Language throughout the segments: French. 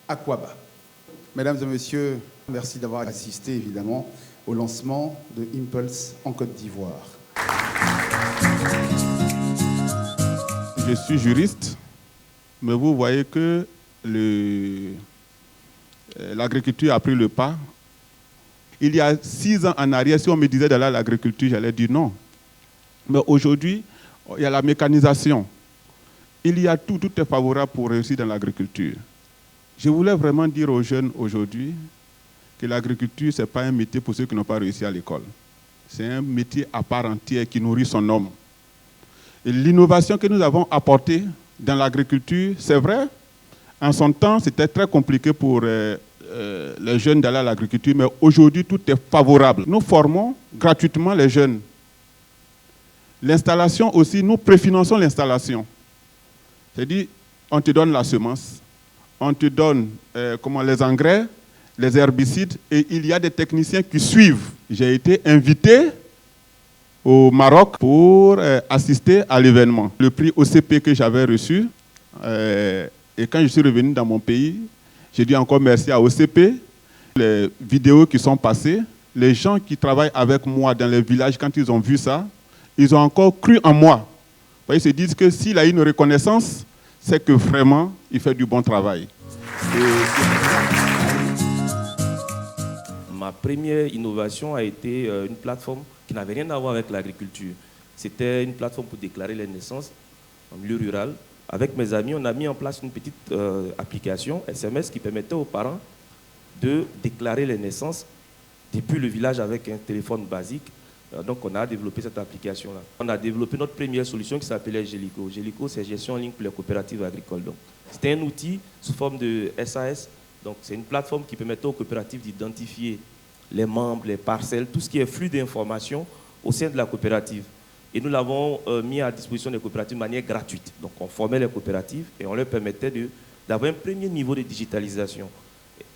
Aquaba. Mesdames et messieurs, merci d'avoir assisté évidemment au lancement de Impulse en Côte d'Ivoire. Je suis juriste, mais vous voyez que l'agriculture a pris le pas. Il y a 6 ans en arrière, si on me disait d'aller à l'agriculture, j'allais dire non. Mais aujourd'hui, il y a la mécanisation. Il y a tout est favorable pour réussir dans l'agriculture. Je voulais vraiment dire aux jeunes aujourd'hui que l'agriculture, ce n'est pas un métier pour ceux qui n'ont pas réussi à l'école. C'est un métier à part entière qui nourrit son homme. Et l'innovation que nous avons apportée dans l'agriculture, c'est vrai, en son temps, c'était très compliqué pour les jeunes d'aller à l'agriculture, mais aujourd'hui, tout est favorable. Nous formons gratuitement les jeunes. L'installation aussi, nous préfinançons l'installation. C'est-à-dire, on te donne la semence, on te donne les engrais, les herbicides, et il y a des techniciens qui suivent. J'ai été invité au Maroc pour assister à l'événement. Le prix OCP que j'avais reçu, et quand je suis revenu dans mon pays, j'ai dit encore merci à OCP. Les vidéos qui sont passées, les gens qui travaillent avec moi dans les villages, quand ils ont vu ça, ils ont encore cru en moi. Ils se disent que s'il a une reconnaissance, c'est que vraiment, il fait du bon travail. Ma première innovation a été une plateforme qui n'avait rien à voir avec l'agriculture. C'était une plateforme pour déclarer les naissances en milieu rural. Avec mes amis, on a mis en place une petite application SMS qui permettait aux parents de déclarer les naissances depuis le village avec un téléphone basique. Donc, on a développé cette application-là. On a développé notre première solution qui s'appelait Gélico. Gélico, c'est gestion en ligne pour les coopératives agricoles. C'était un outil sous forme de SAS. Donc, c'est une plateforme qui permettait aux coopératives d'identifier les membres, les parcelles, tout ce qui est flux d'informations au sein de la coopérative. Et nous l'avons mis à disposition des coopératives de manière gratuite. Donc, on formait les coopératives et on leur permettait d'avoir un premier niveau de digitalisation.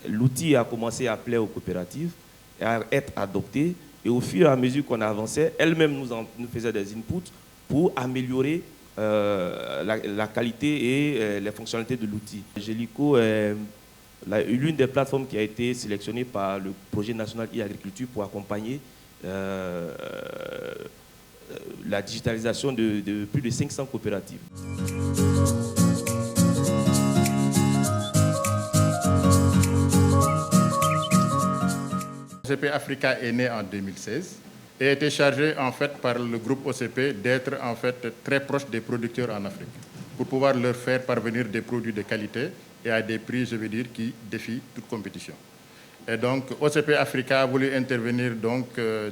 L'outil a commencé à plaire aux coopératives et à être adopté. Et au fur et à mesure qu'on avançait, elles-mêmes nous faisaient des inputs pour améliorer la qualité et les fonctionnalités de l'outil. Gélico est l'une des plateformes qui a été sélectionnée par le projet national e-agriculture pour accompagner la digitalisation de plus de 500 coopératives. OCP Africa est né en 2016 et a été chargé en fait par le groupe OCP d'être en fait très proche des producteurs en Afrique pour pouvoir leur faire parvenir des produits de qualité et à des prix, je veux dire, qui défient toute compétition. Et donc, OCP Africa a voulu intervenir donc,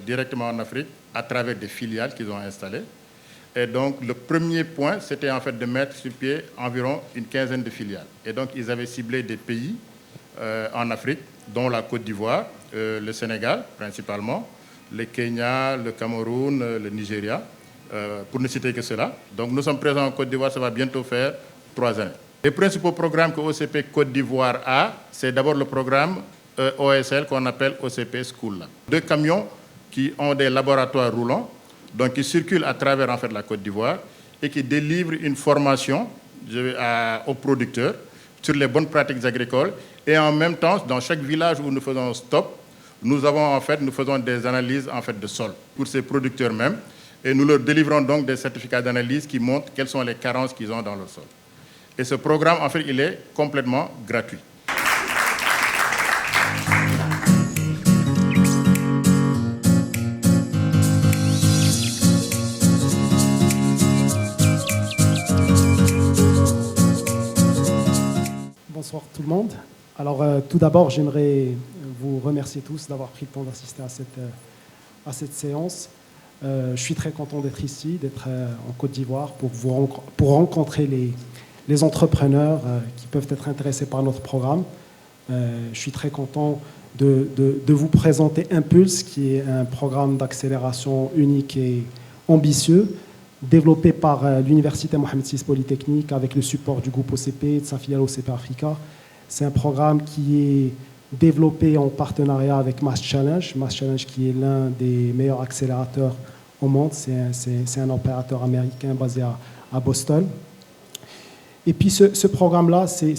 directement en Afrique à travers des filiales qu'ils ont installées. Et donc, le premier point, c'était en fait de mettre sur pied environ une quinzaine de filiales. Et donc, ils avaient ciblé des pays en Afrique, dont la Côte d'Ivoire, le Sénégal principalement, le Kenya, le Cameroun, le Nigeria, pour ne citer que cela. Donc, nous sommes présents en Côte d'Ivoire, ça va bientôt faire 3 années. Les principaux programmes que OCP Côte d'Ivoire a, c'est d'abord le programme OSL qu'on appelle OCP School. 2 camions qui ont des laboratoires roulants, donc qui circulent à travers en fait, la Côte d'Ivoire et qui délivrent une formation aux producteurs sur les bonnes pratiques agricoles. Et en même temps, dans chaque village où nous faisons stop, nous faisons des analyses en fait, de sol pour ces producteurs même. Et nous leur délivrons donc des certificats d'analyse qui montrent quelles sont les carences qu'ils ont dans leur sol. Et ce programme, en fait, il est complètement gratuit. Bonsoir tout le monde. Alors tout d'abord, j'aimerais vous remercier tous d'avoir pris le temps d'assister à cette séance. Je suis très content d'être ici, d'être en Côte d'Ivoire pour rencontrer les entrepreneurs qui peuvent être intéressés par notre programme. Je suis très content de vous présenter Impulse, qui est un programme d'accélération unique et ambitieux, développé par l'Université Mohamed VI Polytechnique avec le support du groupe OCP, de sa filiale OCP Africa. C'est un programme qui est développé en partenariat avec Mass Challenge. Mass Challenge qui est l'un des meilleurs accélérateurs au monde. C'est un opérateur américain basé à Boston. Et puis ce programme-là, c'est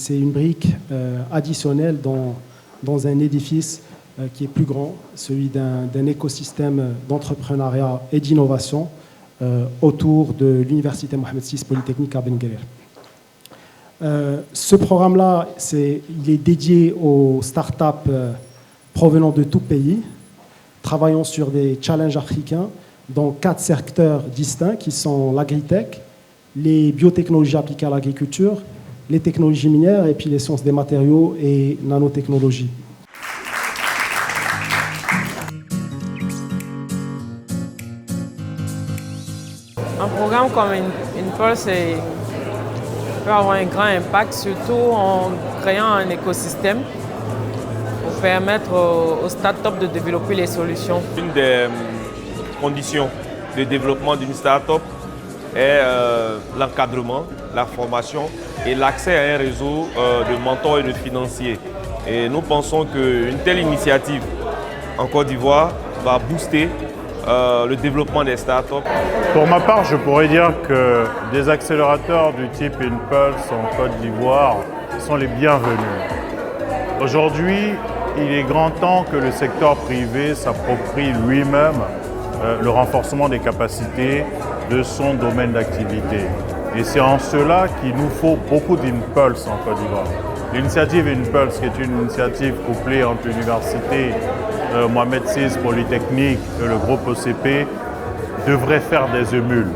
une brique additionnelle dans un édifice qui est plus grand, celui d'un écosystème d'entrepreneuriat et d'innovation autour de l'Université Mohamed VI Polytechnique à Ben Guerir. Ce programme-là, il est dédié aux startups provenant de tout pays, travaillant sur des challenges africains dans 4 secteurs distincts qui sont l'agritech, les biotechnologies appliquées à l'agriculture, les technologies minières et puis les sciences des matériaux et nanotechnologies. Un programme comme Impulse peut avoir un grand impact, surtout en créant un écosystème pour permettre aux startups de développer les solutions. Une des conditions de développement d'une startup est l'encadrement, la formation et l'accès à un réseau de mentors et de financiers. Et nous pensons qu'une telle initiative en Côte d'Ivoire va booster le développement des startups. Pour ma part, je pourrais dire que des accélérateurs du type Impulse en Côte d'Ivoire sont les bienvenus. Aujourd'hui, il est grand temps que le secteur privé s'approprie lui-même le renforcement des capacités de son domaine d'activité. Et c'est en cela qu'il nous faut beaucoup d'Impulse en Côte d'Ivoire. L'initiative Impulse, qui est une initiative couplée entre l'université Mohamed VI Polytechnique et le groupe OCP, devrait faire des émules.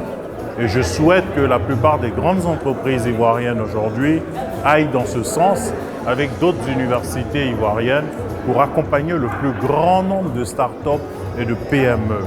Et je souhaite que la plupart des grandes entreprises ivoiriennes aujourd'hui aillent dans ce sens avec d'autres universités ivoiriennes pour accompagner le plus grand nombre de start-up et de PME.